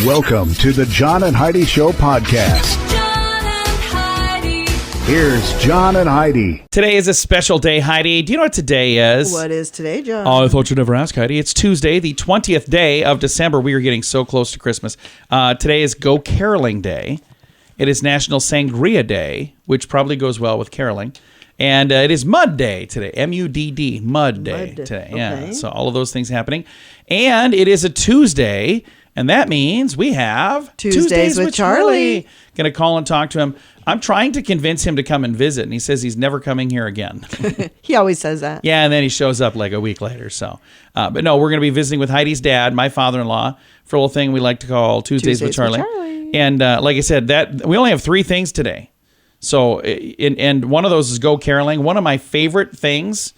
Welcome to the John and Heidi Show podcast. John and Heidi. Here's John and Heidi. Today is a special day, Heidi. Do you know what today is? What is today, John? Oh, I thought you'd never ask, Heidi. It's Tuesday, the 20th day of December. We are getting so close to Christmas. Today is Go Caroling Day. It is National Sangria Day, which probably goes well with caroling. And it is Mud Day today. M-U-D-D, Mud Day today. Okay. Yeah, so all of those things happening. And it is a Tuesday, and that means we have Tuesdays with Charlie. Going to call and talk to him. I'm trying to convince him to come and visit, and he says he's never coming here again. He always says that. Yeah, and then he shows up like a week later. So, but no, we're going to be visiting with Heidi's dad, my father-in-law, for a little thing we like to call Tuesdays with Charlie. And like I said, that we only have 3 things today. So, and one of those is Go Caroling. One of my favorite things,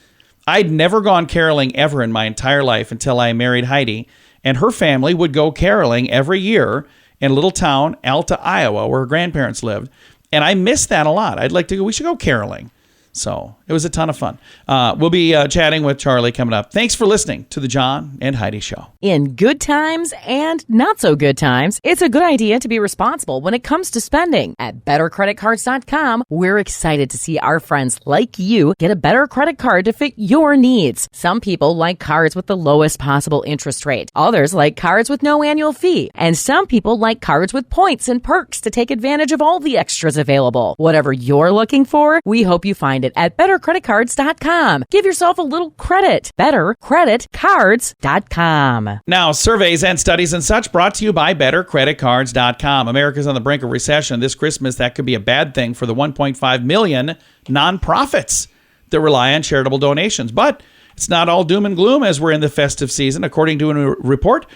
I'd never gone caroling ever in my entire life until I married Heidi. And her family would go caroling every year in a little town, Alta, Iowa, where her grandparents lived. And I miss that a lot. I'd like to go, we should go caroling. So it was a ton of fun. We'll be chatting with Charlie coming up. Thanks for listening to the John and Heidi Show. In good times and not so good times, it's a good idea to be responsible when it comes to spending. At BetterCreditCards.com, we're excited to see our friends like you get a better credit card to fit your needs. Some people like cards with the lowest possible interest rate. Others like cards with no annual fee. And some people like cards with points and perks to take advantage of all the extras available. Whatever you're looking for, we hope you find it at BetterCreditCards.com. Give yourself a little credit. BetterCreditCards.com. Now, surveys and studies and such brought to you by BetterCreditCards.com. America's on the brink of recession. This Christmas, that could be a bad thing for the 1.5 million nonprofits that rely on charitable donations. But it's not all doom and gloom as we're in the festive season. According to a report,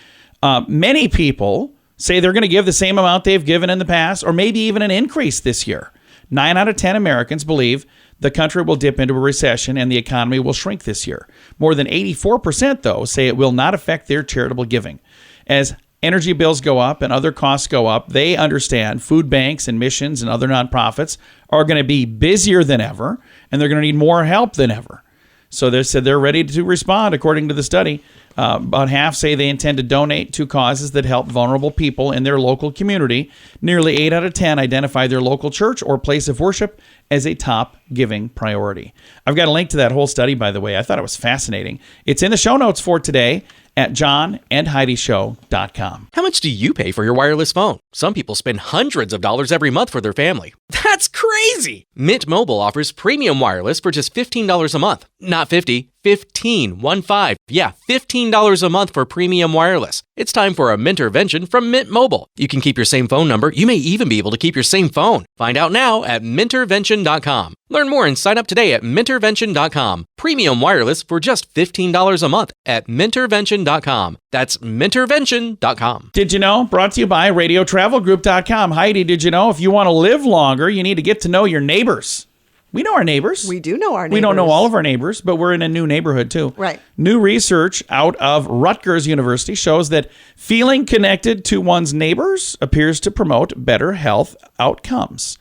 many people say they're going to give the same amount they've given in the past, or maybe even an increase this year. 9 out of 10 Americans believe the country will dip into a recession and the economy will shrink this year. More than 84%, though, say it will not affect their charitable giving. As energy bills go up and other costs go up, they understand food banks and missions and other nonprofits are going to be busier than ever, and they're going to need more help than ever. So they said they're ready to respond, according to the study. About half say they intend to donate to causes that help vulnerable people in their local community. Nearly 8 out of 10 identify their local church or place of worship as a top giving priority. I've got a link to that whole study, by the way. I thought it was fascinating. It's in the show notes for today at johnandheidishow.com. How much do you pay for your wireless phone? Some people spend hundreds of dollars every month for their family. That's crazy! Mint Mobile offers premium wireless for just $15 a month. Not 50, 15, 1-5. Yeah, $15 a month for premium wireless. It's time for a Mintervention from Mint Mobile. You can keep your same phone number. You may even be able to keep your same phone. Find out now at Mintervention.com. Learn more and sign up today at Mintervention.com. Premium wireless for just $15 a month at Mintervention.com. That's Mintervention.com. Did you know? Brought to you by RadioTravelGroup.com. Heidi, did you know if you want to live longer, you need to get to know your neighbors? We know our neighbors. We do know our neighbors. We don't know all of our neighbors, but we're in a new neighborhood too. Right. New research out of Rutgers University shows that feeling connected to one's neighbors appears to promote better health outcomes.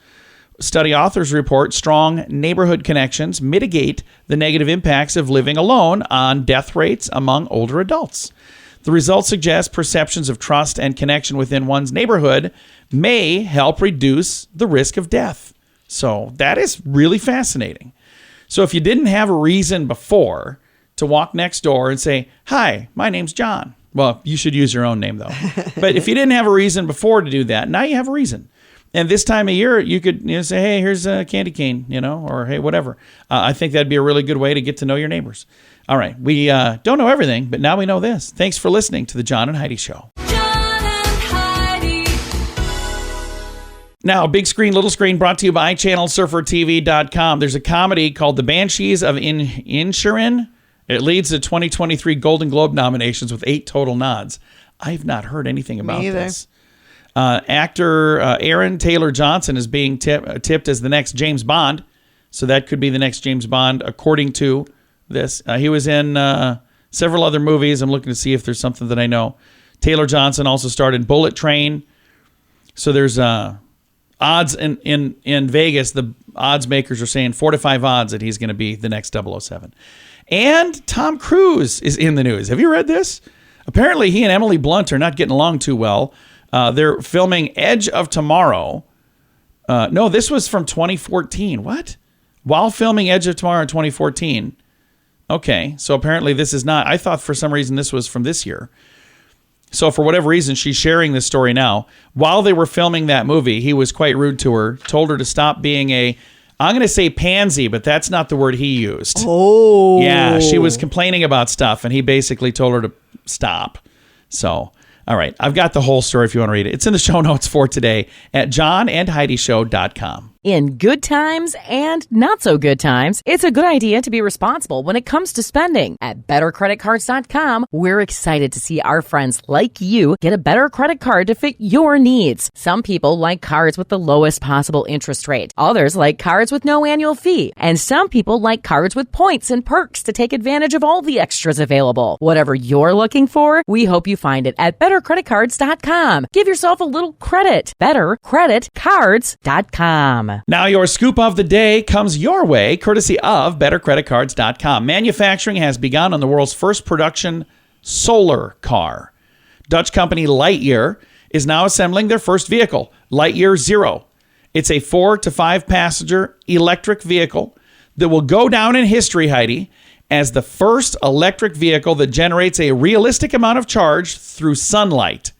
Study authors report strong neighborhood connections mitigate the negative impacts of living alone on death rates among older adults. The results suggest perceptions of trust and connection within one's neighborhood may help reduce the risk of death. So that is really fascinating. So if you didn't have a reason before to walk next door and say, "Hi, my name's John." Well, you should use your own name, though. But if you didn't have a reason before to do that, now you have a reason. And this time of year, you could say, "Hey, here's a candy cane," or "Hey, whatever." I think that'd be a really good way to get to know your neighbors. All right. We don't know everything, but now we know this. Thanks for listening to the John and Heidi Show. John and Heidi. Now, big screen, little screen, brought to you by ChannelSurferTV.com. There's a comedy called The Banshees of Inisherin. It leads to 2023 Golden Globe nominations with 8 total nods. I've not heard anything about this. Actor Aaron Taylor Johnson is being tipped as the next James Bond. So that could be the next James Bond, according to this. He was in several other movies. I'm looking to see if there's something that I know. Taylor Johnson also starred in Bullet Train. So there's odds in Vegas. The odds makers are saying 4 to 5 odds that he's going to be the next 007. And Tom Cruise is in the news. Have you read this? Apparently, he and Emily Blunt are not getting along too well. They're filming Edge of Tomorrow. No, this was from 2014. What? While filming Edge of Tomorrow in 2014. Okay, so apparently this is not. I thought for some reason this was from this year. So for whatever reason, she's sharing this story now. While they were filming that movie, he was quite rude to her, told her to stop being I'm going to say pansy, but that's not the word he used. Oh. Yeah, she was complaining about stuff, and he basically told her to stop. So, all right, I've got the whole story if you want to read it. It's in the show notes for today at johnandheidishow.com. In good times and not so good times, it's a good idea to be responsible when it comes to spending. At bettercreditcards.com, we're excited to see our friends like you get a better credit card to fit your needs. Some people like cards with the lowest possible interest rate. Others like cards with no annual fee. And some people like cards with points and perks to take advantage of all the extras available. Whatever you're looking for, we hope you find it at bettercreditcards.com. Give yourself a little credit. Bettercreditcards.com. Now your scoop of the day comes your way, courtesy of bettercreditcards.com. Manufacturing has begun on the world's first production solar car. Dutch company Lightyear is now assembling their first vehicle, Lightyear Zero. It's a 4 to 5 passenger electric vehicle that will go down in history, Heidi, as the first electric vehicle that generates a realistic amount of charge through sunlight.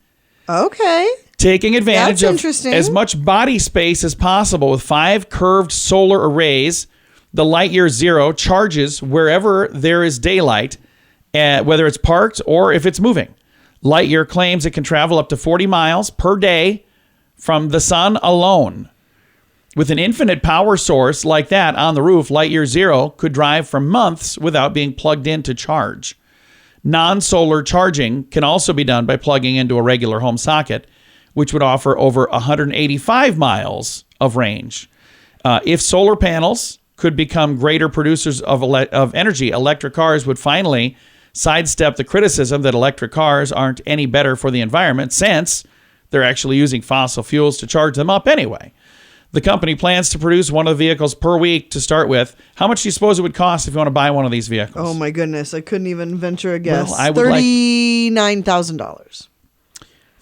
Okay. Taking advantage That's of interesting. as much body space as possible with 5 curved solar arrays, the Lightyear Zero charges wherever there is daylight, whether it's parked or if it's moving. Lightyear claims it can travel up to 40 miles per day from the sun alone. With an infinite power source like that on the roof, Lightyear Zero could drive for months without being plugged in to charge. Non-solar charging can also be done by plugging into a regular home socket, which would offer over 185 miles of range. If solar panels could become greater producers of energy, electric cars would finally sidestep the criticism that electric cars aren't any better for the environment since they're actually using fossil fuels to charge them up anyway. The company plans to produce one of the vehicles per week to start with. How much do you suppose it would cost if you want to buy one of these vehicles? Oh, my goodness. I couldn't even venture a guess. Well, I would $39,000.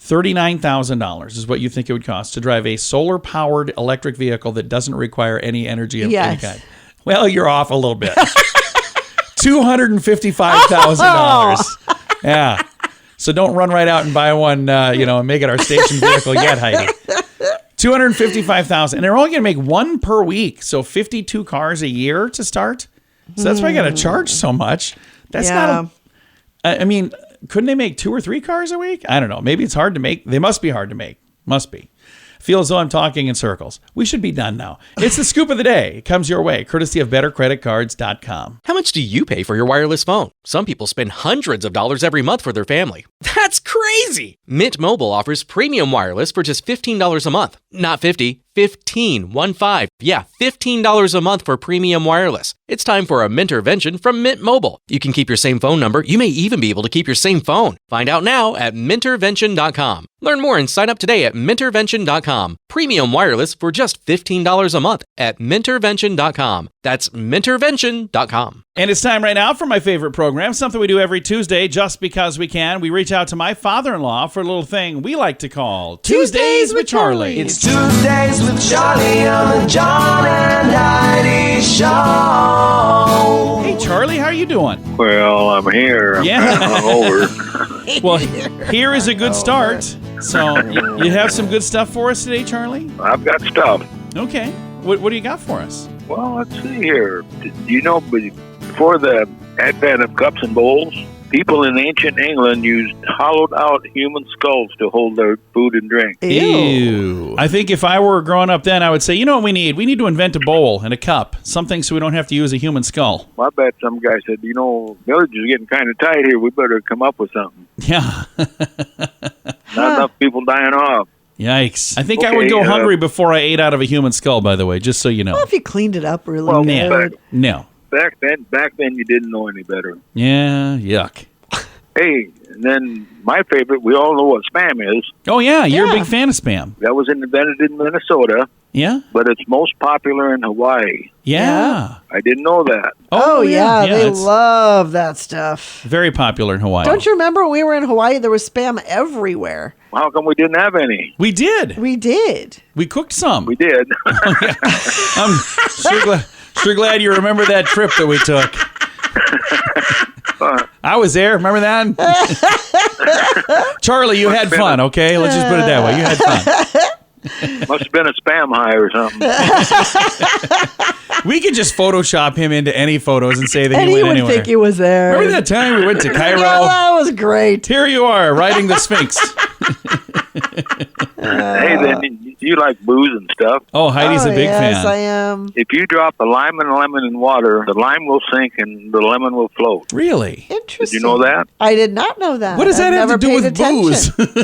$39,000 is what you think it would cost to drive a solar-powered electric vehicle that doesn't require any energy of any kind. Well, you're off a little bit. $255,000. Yeah. So don't run right out and buy one, and make it our station vehicle yet, Heidi. $255,000, and they're only going to make one per week, so 52 cars a year to start. So that's why I got to charge so much. That's not. I mean, couldn't they make 2 or 3 cars a week? I don't know. Maybe it's hard to make. They must be hard to make. Must be. Feel as though I'm talking in circles. We should be done now. It's the scoop of the day. It comes your way, courtesy of bettercreditcards.com. How much do you pay for your wireless phone? Some people spend hundreds of dollars every month for their family. That's crazy! Mint Mobile offers premium wireless for just $15 a month. Not 50, 15, 1-5. Yeah, $15 a month for premium wireless. It's time for a Mintervention from Mint Mobile. You can keep your same phone number. You may even be able to keep your same phone. Find out now at Mintervention.com. Learn more and sign up today at Mintervention.com. Premium wireless for just $15 a month at Mintervention.com. That's Mintervention.com. And it's time right now for my favorite program, something we do every Tuesday just because we can. We reach out to my father-in-law for a little thing we like to call Tuesdays with Charlie. It's Tuesdays with Charlie on the John and Heidi Show. Hey, Charlie, how are you doing? Well, I'm here. I'm Yeah. kind of hungover. Well, here is a good start. So you have some good stuff for us today, Charlie? I've got stuff. Okay. What do you got for us? Well, let's see here. Do you know, before the advent of cups and bowls, people in ancient England used hollowed-out human skulls to hold their food and drink. Ew. I think if I were growing up then, I would say, you know what we need? We need to invent a bowl and a cup, something so we don't have to use a human skull. I bet some guy said, village is getting kind of tight here. We better come up with something. Yeah. Not enough people dying off. Yikes. I think I would go hungry before I ate out of a human skull, by the way, just so you know. Well, if you cleaned it up really Well, good. No. Back then you didn't know any better. Yeah, yuck. Hey, and then my favorite, we all know what Spam is. Oh, yeah, you're a big fan of Spam. That was invented in Minnesota, Yeah? but it's most popular in Hawaii. Yeah. I didn't know that. Oh, yeah, they it's love that stuff. very popular in Hawaii. Don't you remember when we were in Hawaii, there was Spam everywhere? How come we didn't have any? We did. We did. We cooked some. We did. I'm sure glad you remember that trip that we took. I was there. Remember that? Charlie, you had fun, okay? Let's just put it that way. You had fun. Must have been a spam high or something. We could just Photoshop him into any photos and say that And he he went would anywhere. think he was there. Remember that time we went to Cairo? Yeah, that was great. Here you are, riding the Sphinx. Hey, then you like booze and stuff. Oh, Heidi's a big yes, fan. I am. If you drop a lime and a lemon in water, the lime will sink and the lemon will float. Really? Did Interesting. you know that? I did not know that. What does that I've have to never do paid with booze? attention.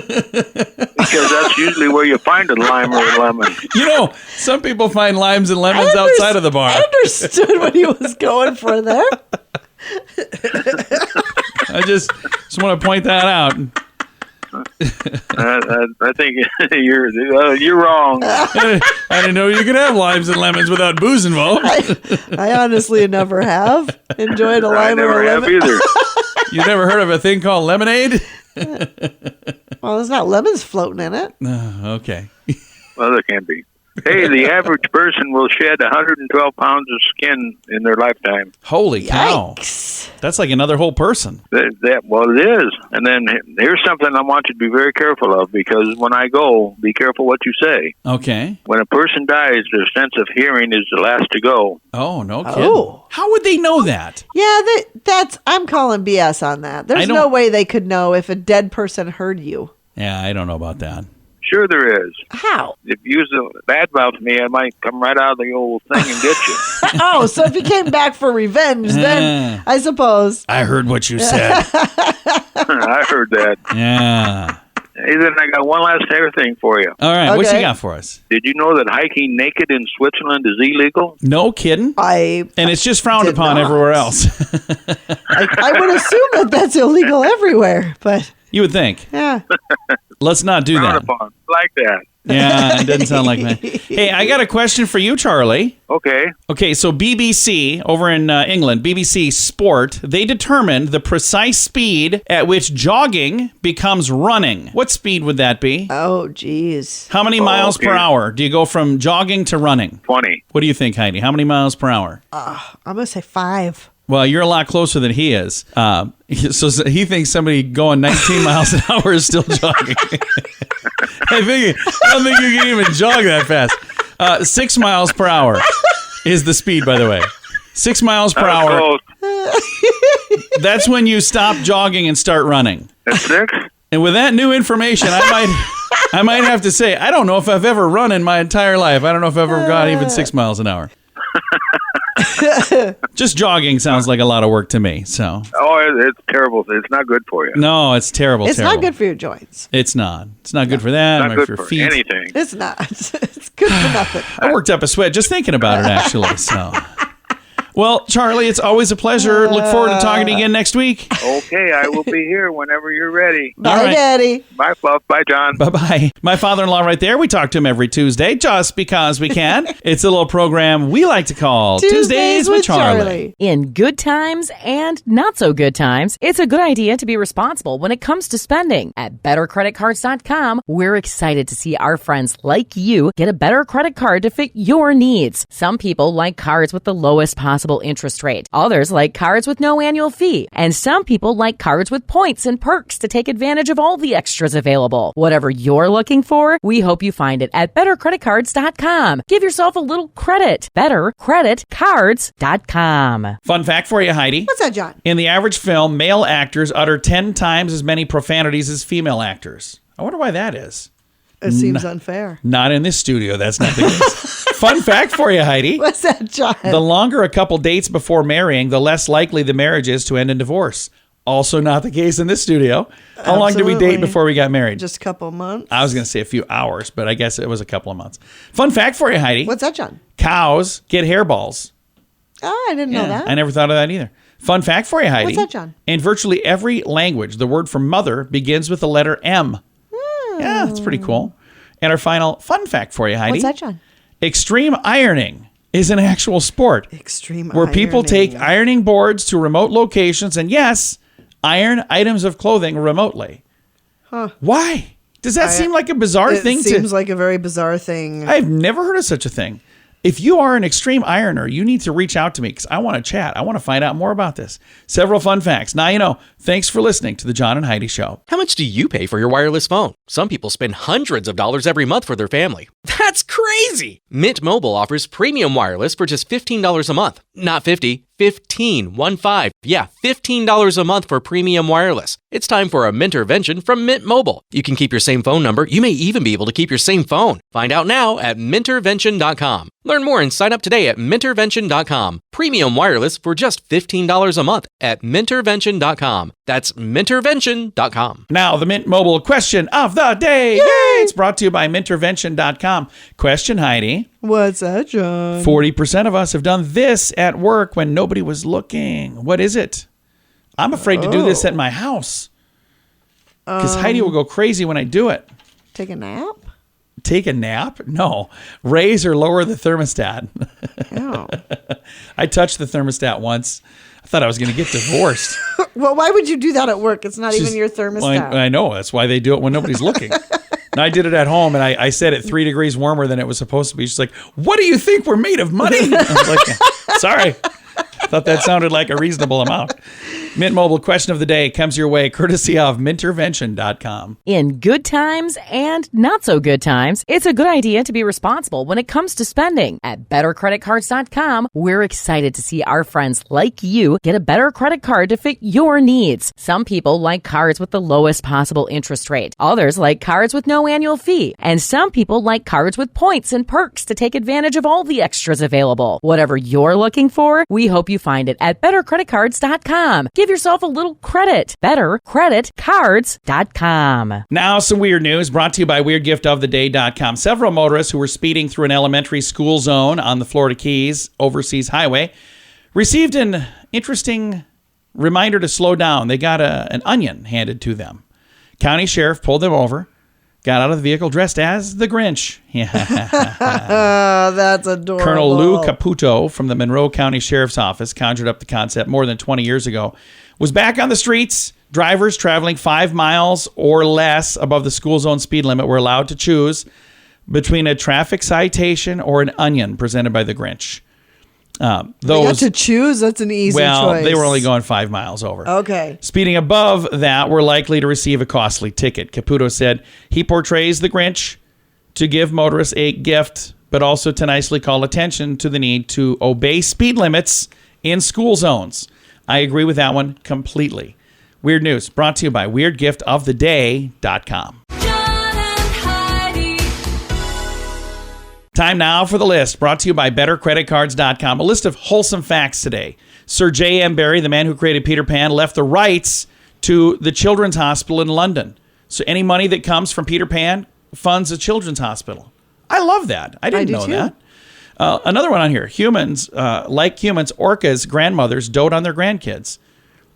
Because that's usually where you find a lime or a lemon. You know, some people find limes and lemons outside of the bar. I understood what he was going for there. I just want to point that out. I think you're wrong. I didn't know you could have limes and lemons without booze involved. I honestly never have enjoyed a I lime or never a have lemon. either. You never heard of a thing called lemonade? Well, there's not lemons floating in it. Okay. Well, there can be. Hey, the average person will shed 112 pounds of skin in their lifetime. Holy cow. Yikes. That's like another whole person. Well, it is. And then here's something I want you to be very careful of, because when I go, be careful what you say. Okay. When a person dies, their sense of hearing is the last to go. Oh, no kidding. Oh. How would they know that? Yeah, that's. I'm calling BS on that. There's no way they could know if a dead person heard you. Yeah, I don't know about that. Sure there is. How? If you use a badmouth me, I might come right out of the old thing and get you. Oh, so if he came back for revenge, then I suppose. I heard what you said. I heard that. Yeah. Hey, then I got one last other thing for you. All right. What you Okay. got for us? Did you know that hiking naked in Switzerland is illegal? No kidding? I And it's just frowned did upon not. everywhere else. I would assume that that's illegal everywhere, but You would think. yeah. Let's not do Frowned that. upon. Like that. Yeah, it doesn't sound like that. Hey, I got a question for you, Charlie. Okay. Okay, so BBC over in England, BBC Sport, they determined the precise speed at which jogging becomes running. What speed would that be? Oh, geez. How many miles per okay. hour do you go from jogging to running? 20. What do you think, Heidi? How many miles per hour? I'm going to say 5. Well, you're a lot closer than he is. So he thinks somebody going 19 miles an hour is still jogging. I don't think you can even jog that fast. 6 miles per hour is the speed, by the way. 6 miles per hour. Close. That's when you stop jogging and start running. At 6? And with that new information, I might have to say, I don't know if I've ever run in my entire life. I don't know if I've ever got even 6 miles an hour. Just jogging sounds like a lot of work to me. So Oh, it's terrible. It's not good for you. no, it's terrible. It's terrible. not good for your joints. It's not. It's not good for that. Not Or good for your for feet. anything. It's not. It's good for nothing. I worked up a sweat just thinking about it, actually. So, well, Charlie, it's always a pleasure. Look forward to talking to you again next week. Okay, I will be here whenever you're ready. Bye, right. Daddy. Bye, Fluff. Bye, John. Bye-bye. My father-in-law right there. We talk to him every Tuesday just because we can. It's a little program we like to call Tuesdays with Charlie. In good times and not so good times, it's a good idea to be responsible when it comes to spending. At bettercreditcards.com, we're excited to see our friends like you get a better credit card to fit your needs. Some people like cards with the lowest possible interest rate. Others like cards with no annual fee. And some people like cards with points and perks to take advantage of all the extras available. Whatever you're looking for, we hope you find it at bettercreditcards.com. Give yourself a little credit. Bettercreditcards.com. Fun fact for you, Heidi. What's that, John? In the average film, male actors utter 10 times as many profanities as female actors. I wonder why that is. It seems unfair. Not in this studio. That's not the case. Fun fact for you, Heidi. What's that, John? The longer a couple dates before marrying, the less likely the marriage is to end in divorce. Also not the case in this studio. How long did we date Absolutely. before we got married? Just a couple months. I was going to say a few hours, but I guess it was a couple of months. Fun fact for you, Heidi. What's that, John? Cows get hairballs. Oh, I didn't know that. I never thought of that either. Fun fact for you, Heidi. What's that, John? In virtually every language, the word for mother begins with the letter M. Yeah, that's pretty cool. And our final fun fact for you, Heidi. What's that, John? Extreme ironing is an actual sport Extreme where people take ironing. ironing boards to remote locations and, yes, iron items of clothing remotely. Huh. Why? Does that seem like a bizarre thing? It seems like a very bizarre thing. I've never heard of such a thing. If you are an extreme ironer, you need to reach out to me because I want to chat. I want to find out more about this. Several fun facts. Now you know. Thanks for listening to the John and Heidi Show. How much do you pay for your wireless phone? Some people spend hundreds of dollars every month for their family. That's crazy! Mint Mobile offers premium wireless for just $15 a month. Not 50, 15, 1-5. Yeah, $15 a month for premium wireless. It's time for a Mintervention from Mint Mobile. You can keep your same phone number. You may even be able to keep your same phone. Find out now at Mintervention.com. Learn more and sign up today at Mintervention.com. Premium wireless for just $15 a month at Mintervention.com. That's Mintervention.com. Now, the Mint Mobile question of the day. Yay! It's brought to you by Mintervention.com. Question, Heidi. What's that, John? 40% of us have done this at work when nobody was looking. What is it? I'm afraid to do this at my house because Heidi will go crazy when I do it. Take a nap? Take a nap? No. Raise or lower the thermostat. Oh. I touched the thermostat once. I thought I was going to get divorced. Well, why would you do that at work? It's not even your thermostat. Well, I know. That's why they do it when nobody's looking. And I did it at home, and I set it 3 degrees warmer than it was supposed to be. She's like, what do you think? We're made of money? I was like, sorry. Thought that sounded like a reasonable amount. Mint Mobile question of the day comes your way courtesy of Mintervention.com. In good times and not so good times, it's a good idea to be responsible when it comes to spending. At bettercreditcards.com, we're excited to see our friends like you get a better credit card to fit your needs. Some people like cards with the lowest possible interest rate. Others like cards with no annual fee. And some people like cards with points and perks to take advantage of all the extras available. Whatever you're looking for, we hope you find it at bettercreditcards.com. Give yourself a little credit. Bettercreditcards.com. Now, some weird news brought to you by WeirdGiftOfTheDay.com. Several motorists who were speeding through an elementary school zone on the Florida Keys Overseas Highway received an interesting reminder to slow down. They got an onion handed to them. County sheriff pulled them over, got out of the vehicle dressed as the Grinch. That's adorable. Colonel Lou Caputo from the Monroe County Sheriff's Office conjured up the concept more than 20 years ago. Was back on the streets. Drivers traveling 5 miles or less above the school zone speed limit were allowed to choose between a traffic citation or an onion presented by the Grinch. They got to choose? That's an easy choice. They were only going 5 miles over. Okay. Speeding above that were likely to receive a costly ticket. Caputo said he portrays the Grinch to give motorists a gift, but also to nicely call attention to the need to obey speed limits in school zones. I agree with that one completely. Weird news brought to you by WeirdGiftOfTheDay.com. John and Heidi. Time now for the list brought to you by BetterCreditCards.com. A list of wholesome facts today. Sir J.M. Barrie, the man who created Peter Pan, left the rights to the Children's Hospital in London. So any money that comes from Peter Pan funds a children's hospital. I love that. I didn't know that. Another one on here. Humans, like humans, orcas' grandmothers dote on their grandkids.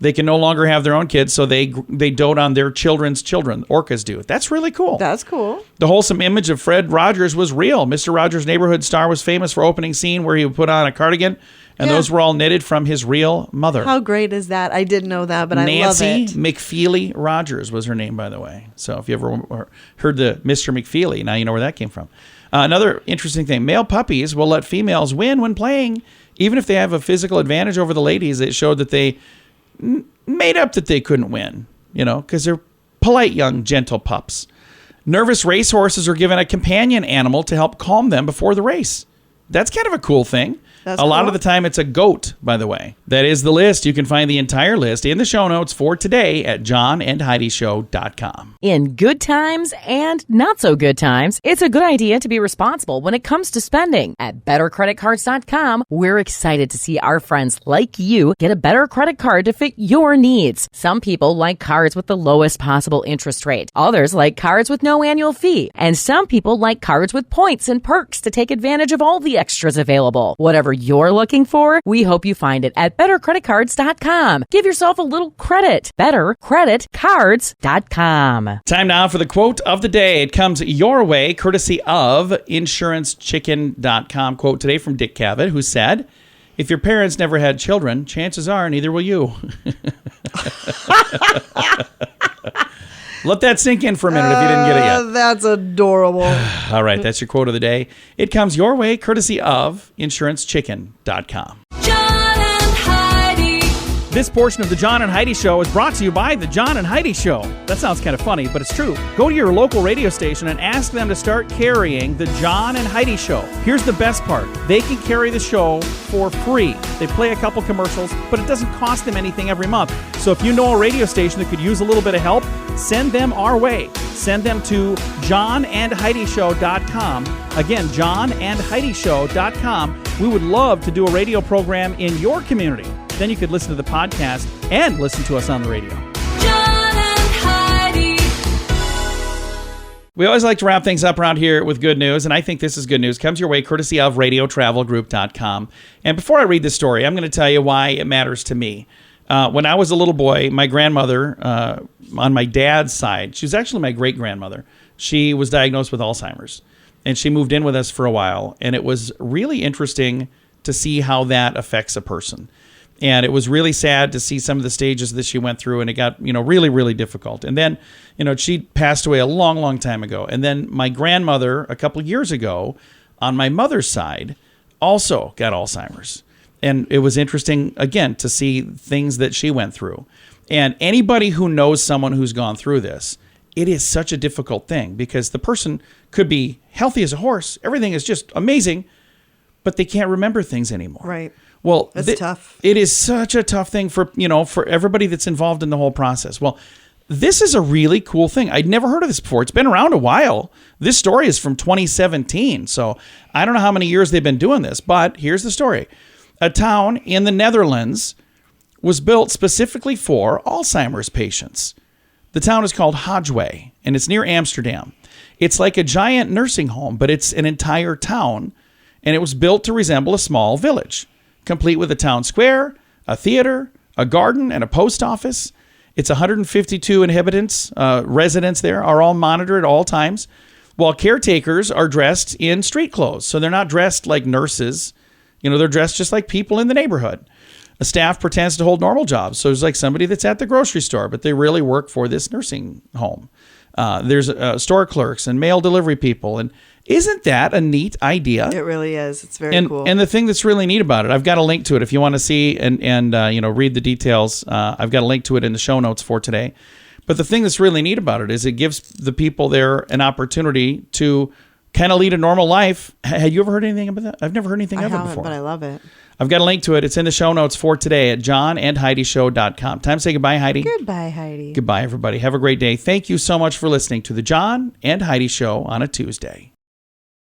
They can no longer have their own kids, so they dote on their children's children. Orcas do. That's really cool. That's cool. The wholesome image of Fred Rogers was real. Mr. Rogers' Neighborhood star was famous for opening scene where he would put on a cardigan, and those were all knitted from his real mother. How great is that? I didn't know that, but I love it. Nancy McFeely Rogers was her name, by the way. So if you ever heard the Mr. McFeely, now you know where that came from. Another interesting thing, male puppies will let females win when playing, even if they have a physical advantage over the ladies. It showed that they made up that they couldn't win, because they're polite, young, gentle pups. Nervous racehorses are given a companion animal to help calm them before the race. That's kind of a cool thing. A lot of the time it's a goat, by the way. That is the list. You can find the entire list in the show notes for today at johnandheidishow.com. In good times and not so good times, it's a good idea to be responsible when it comes to spending. At bettercreditcards.com, we're excited to see our friends like you get a better credit card to fit your needs. Some people like cards with the lowest possible interest rate. Others like cards with no annual fee. And some people like cards with points and perks to take advantage of all the extras available. Whatever you're looking for, we hope you find it at bettercreditcards.com. Give yourself a little credit. Bettercreditcards.com. Time now for the quote of the day. It comes your way courtesy of insurancechicken.com. Quote today from Dick Cavett, who said, "If your parents never had children, chances are neither will you." Let that sink in for a minute if you didn't get it yet. That's adorable. All right, that's your quote of the day. It comes your way courtesy of InsuranceChicken.com. John and Heidi. This portion of the John and Heidi Show is brought to you by the John and Heidi Show. That sounds kind of funny, but it's true. Go to your local radio station and ask them to start carrying the John and Heidi Show. Here's the best part. They can carry the show for free. They play a couple commercials, but it doesn't cost them anything every month. So if you know a radio station that could use a little bit of help, send them our way. Send them to johnandheidishow.com. Again, johnandheidishow.com. We would love to do a radio program in your community. Then you could listen to the podcast and listen to us on the radio. John and Heidi. We always like to wrap things up around here with good news, and I think this is good news. Comes your way courtesy of radiotravelgroup.com. And before I read this story, I'm going to tell you why it matters to me. When I was a little boy, my grandmother, on my dad's side, she was actually my great-grandmother. She was diagnosed with Alzheimer's, and she moved in with us for a while, and it was really interesting to see how that affects a person. And it was really sad to see some of the stages that she went through, and it got, really, really difficult. And then, she passed away a long, long time ago. And then my grandmother, a couple years ago, on my mother's side, also got Alzheimer's. And it was interesting, again, to see things that she went through. And anybody who knows someone who's gone through this, it is such a difficult thing because the person could be healthy as a horse. Everything is just amazing, but they can't remember things anymore. Right. Well, that's tough. It is such a tough thing for everybody that's involved in the whole process. Well, this is a really cool thing. I'd never heard of this before. It's been around a while. This story is from 2017. So I don't know how many years they've been doing this, but here's the story. A town in the Netherlands was built specifically for Alzheimer's patients. The town is called Hodgeway, and it's near Amsterdam. It's like a giant nursing home, but it's an entire town, and it was built to resemble a small village, complete with a town square, a theater, a garden, and a post office. It's 152 inhabitants, residents there are all monitored at all times, while caretakers are dressed in street clothes. So they're not dressed like nurses. They're dressed just like people in the neighborhood. A staff pretends to hold normal jobs. So it's like somebody that's at the grocery store, but they really work for this nursing home. There's store clerks and mail delivery people. And isn't that a neat idea? It really is. It's very cool. And the thing that's really neat about it, I've got a link to it if you want to see and read the details. I've got a link to it in the show notes for today. But the thing that's really neat about it is it gives the people there an opportunity to kind of lead a normal life. Had you ever heard anything about that? I've never heard anything of it before. But I love it. I've got a link to it. It's in the show notes for today at johnandheidishow.com. Time to say goodbye, Heidi. Goodbye, Heidi. Goodbye, everybody. Have a great day. Thank you so much for listening to the John and Heidi Show on a Tuesday.